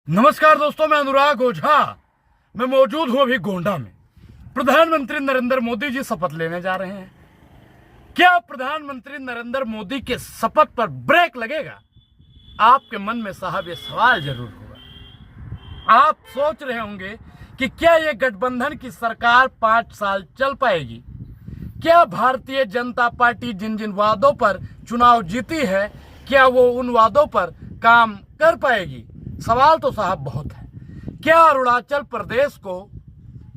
नमस्कार दोस्तों, मैं अनुराग ओझा। मैं मौजूद हूं अभी गोंडा में। प्रधानमंत्री नरेंद्र मोदी जी शपथ लेने जा रहे हैं। क्या प्रधानमंत्री नरेंद्र मोदी के शपथ पर ब्रेक लगेगा? आपके मन में साहब ये सवाल जरूर होगा। आप सोच रहे होंगे कि क्या ये गठबंधन की सरकार 5 साल चल पाएगी? क्या भारतीय जनता पार्टी जिन जिन वादों पर चुनाव जीती है, क्या वो उन वादों पर काम कर पाएगी? सवाल तो साहब बहुत है। क्या अरुणाचल प्रदेश को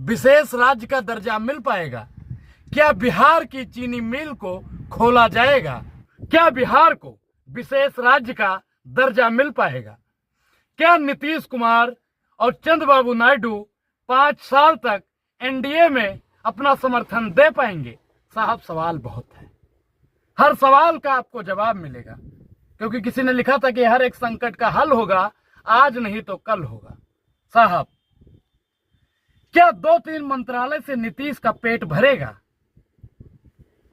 विशेष राज्य का दर्जा मिल पाएगा? क्या बिहार की चीनी मिल को खोला जाएगा? क्या बिहार को विशेष राज्य का दर्जा मिल पाएगा? क्या नीतीश कुमार और चंद्रबाबू नायडू 5 साल तक एनडीए में अपना समर्थन दे पाएंगे? साहब सवाल बहुत है। हर सवाल का आपको जवाब मिलेगा, क्योंकि किसी ने लिखा था कि हर एक संकट का हल होगा, आज नहीं तो कल होगा। साहब, क्या 2-3 मंत्रालय से नीतीश का पेट भरेगा?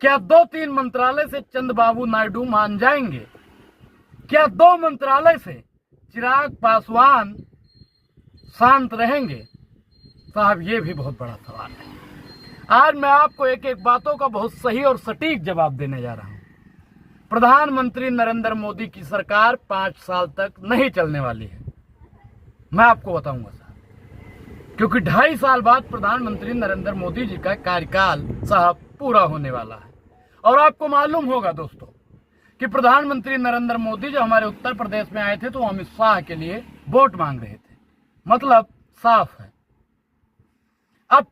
क्या 2-3 मंत्रालय से चंद्रबाबू नायडू मान जाएंगे? क्या 2 मंत्रालय से चिराग पासवान शांत रहेंगे? साहब, ये भी बहुत बड़ा सवाल है। आज मैं आपको एक एक बातों का बहुत सही और सटीक जवाब देने जा रहा हूं। प्रधानमंत्री नरेंद्र मोदी की सरकार 5 साल तक नहीं चलने वाली है। मैं आपको बताऊंगा साहब, क्योंकि 2.5 साल बाद प्रधानमंत्री नरेंद्र मोदी जी का कार्यकाल साहब पूरा होने वाला है। और आपको मालूम होगा दोस्तों कि प्रधानमंत्री नरेंद्र मोदी जब हमारे उत्तर प्रदेश में आए थे तो अमित शाह के लिए वोट मांग रहे थे। मतलब साफ है। अब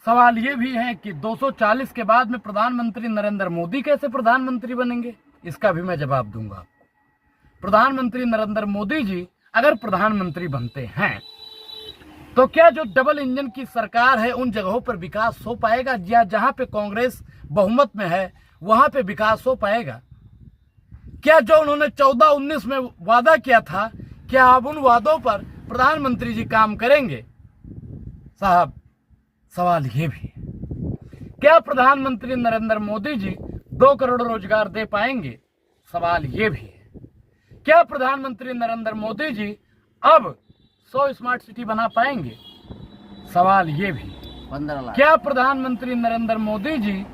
सवाल ये भी है कि 240 के बाद में प्रधानमंत्री नरेंद्र मोदी कैसे प्रधानमंत्री बनेंगे? इसका भी मैं जवाब दूंगा आपको। प्रधानमंत्री नरेंद्र मोदी जी अगर प्रधानमंत्री बनते हैं तो क्या जो डबल इंजन की सरकार है उन जगहों पर विकास हो पाएगा? या जहां पे कांग्रेस बहुमत में है वहां पे विकास हो पाएगा? क्या जो उन्होंने 14-19 में वादा किया था, क्या अब उन वादों पर प्रधानमंत्री जी काम करेंगे? साहब, सवाल ये भी है। क्या प्रधानमंत्री नरेंद्र मोदी जी 2 करोड़ रोजगार दे पाएंगे? सवाल ये भी है। क्या प्रधानमंत्री नरेंद्र मोदी जी अब 100 स्मार्ट सिटी बना पाएंगे? सवाल ये भी। 15 लाख। क्या प्रधानमंत्री नरेंद्र मोदी जी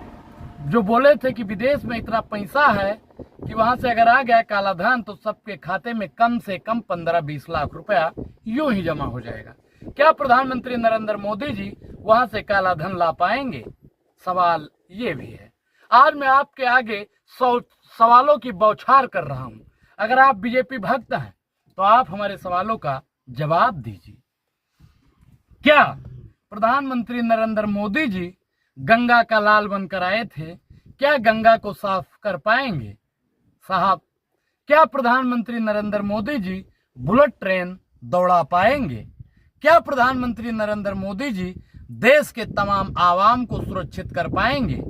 जो बोले थे कि विदेश में इतना पैसा है कि वहां से अगर आ गया काला धन तो सबके खाते में कम से कम 15-20 लाख रुपया यूं ही जमा हो जाएगा, क्या प्रधानमंत्री नरेंद्र मोदी जी वहां से काला धन ला पाएंगे? सवाल ये भी है। आज मैं आपके आगे 100 सवालों की बौछार कर रहा हूं। अगर आप बीजेपी भक्त हैं तो आप हमारे सवालों का जवाब दीजिए। क्या प्रधानमंत्री नरेंद्र मोदी जी गंगा का लाल बनकर आए थे, क्या गंगा को साफ कर पाएंगे? साहब, क्या प्रधानमंत्री नरेंद्र मोदी जी बुलेट ट्रेन दौड़ा पाएंगे? क्या प्रधानमंत्री नरेंद्र मोदी जी देश के तमाम आवाम को सुरक्षित कर पाएंगे?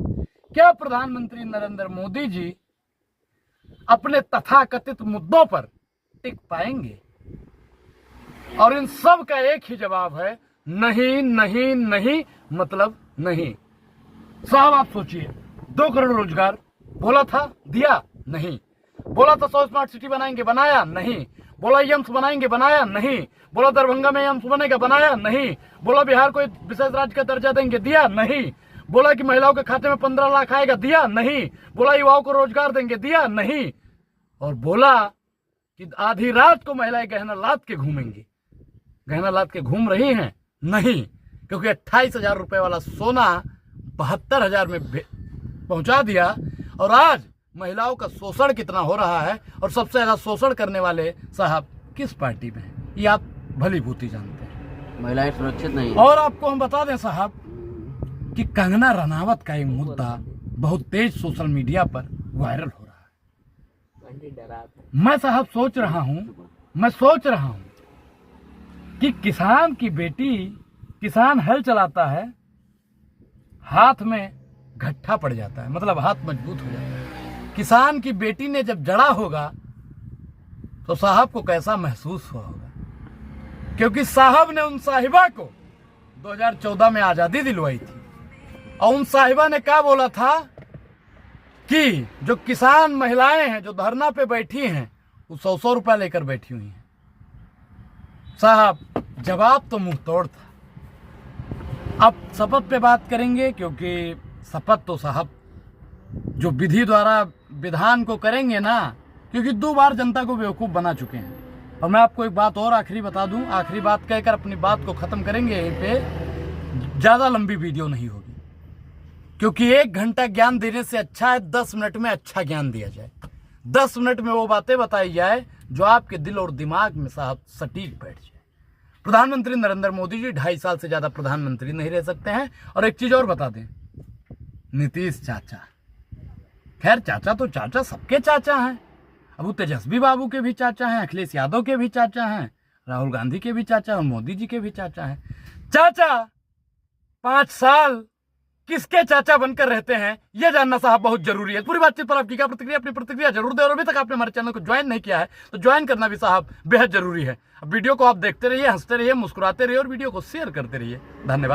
क्या प्रधानमंत्री नरेंद्र मोदी जी अपने तथाकथित मुद्दों पर टिक पाएंगे? और इन सब का एक ही जवाब है, नहीं नहीं नहीं, मतलब नहीं। साहब, आप सोचिए, 2 करोड़ रोजगार बोला था, दिया नहीं। बोला था 100 स्मार्ट सिटी बनाएंगे, बनाया नहीं। बोला एम्स बनाएंगे, बनाया नहीं। बोला दरभंगा में एम्स बनेगा, बनाया नहीं। बोला बिहार को विशेष राज्य का दर्जा देंगे, दिया नहीं। बोला कि महिलाओं के खाते में 15 लाख आएगा, दिया नहीं। बोला युवाओं को रोजगार देंगे, दिया नहीं। और बोला कि आधी रात को महिलाएं गहना लाद के घूमेंगी, गहना लाद के घूम रही हैं, नहीं, क्योंकि 28,000 रुपए वाला सोना 72,000 में पहुंचा दिया। और आज महिलाओं का शोषण कितना हो रहा है और सबसे ज्यादा शोषण करने वाले साहब किस पार्टी में है, ये आप भली भूति जानते हैं। महिलाएं सुरक्षित नहीं है। और आपको हम बता दें साहब कि कंगना रनावत का एक मुद्दा बहुत तेज सोशल मीडिया पर वायरल हो रहा है। मैं साहब सोच रहा हूं कि किसान की बेटी, किसान हल चलाता है, हाथ में गट्ठा पड़ जाता है, मतलब हाथ मजबूत हो जाता है। किसान की बेटी ने जब जड़ा होगा तो साहब को कैसा महसूस हुआ होगा, क्योंकि साहब ने उन साहिबा को 2014 में आजादी दिलवाई थी। और उन साहिबा ने क्या बोला था कि जो किसान महिलाएं हैं जो धरना पे बैठी हैं वो 100-100 रुपया लेकर बैठी हुई हैं। साहब जवाब तो मुंह तोड़ था। अब शपथ पे बात करेंगे, क्योंकि शपथ तो साहब जो विधि द्वारा विधान को करेंगे ना, क्योंकि 2 बार जनता को बेवकूफ़ बना चुके हैं। और मैं आपको एक बात और आखिरी बता दूं, आखिरी बात कहकर अपनी बात को ख़त्म करेंगे। यहीं पे ज़्यादा लंबी वीडियो नहीं होगी, क्योंकि 1 घंटा ज्ञान देने से अच्छा है 10 मिनट में अच्छा ज्ञान दिया जाए। 10 मिनट में वो बातें बताई जाए जो आपके दिल और दिमाग में साहब सटीक बैठ जाए। प्रधानमंत्री नरेंद्र मोदी जी 2.5 साल से ज़्यादा प्रधानमंत्री नहीं रह सकते हैं। और एक चीज़ और बता दें, नीतीश चाचा, खैर चाचा तो चाचा सबके चाचा हैं। अब वो तेजस्वी बाबू के भी चाचा हैं, अखिलेश यादव के भी चाचा हैं, राहुल गांधी के भी चाचा हैं और मोदी जी के भी चाचा हैं। चाचा 5 साल किसके चाचा बनकर रहते हैं, यह जानना साहब बहुत जरूरी है। पूरी बातचीत पर आपकी क्या प्रतिक्रिया, अपनी प्रतिक्रिया जरूर दें। और अभी तक आपने हमारे चैनल को ज्वाइन नहीं किया है तो ज्वाइन करना भी साहब बेहद जरूरी है। अब वीडियो को आप देखते रहिए, हंसते रहिए, मुस्कुराते रहिए और वीडियो को शेयर करते रहिए। धन्यवाद।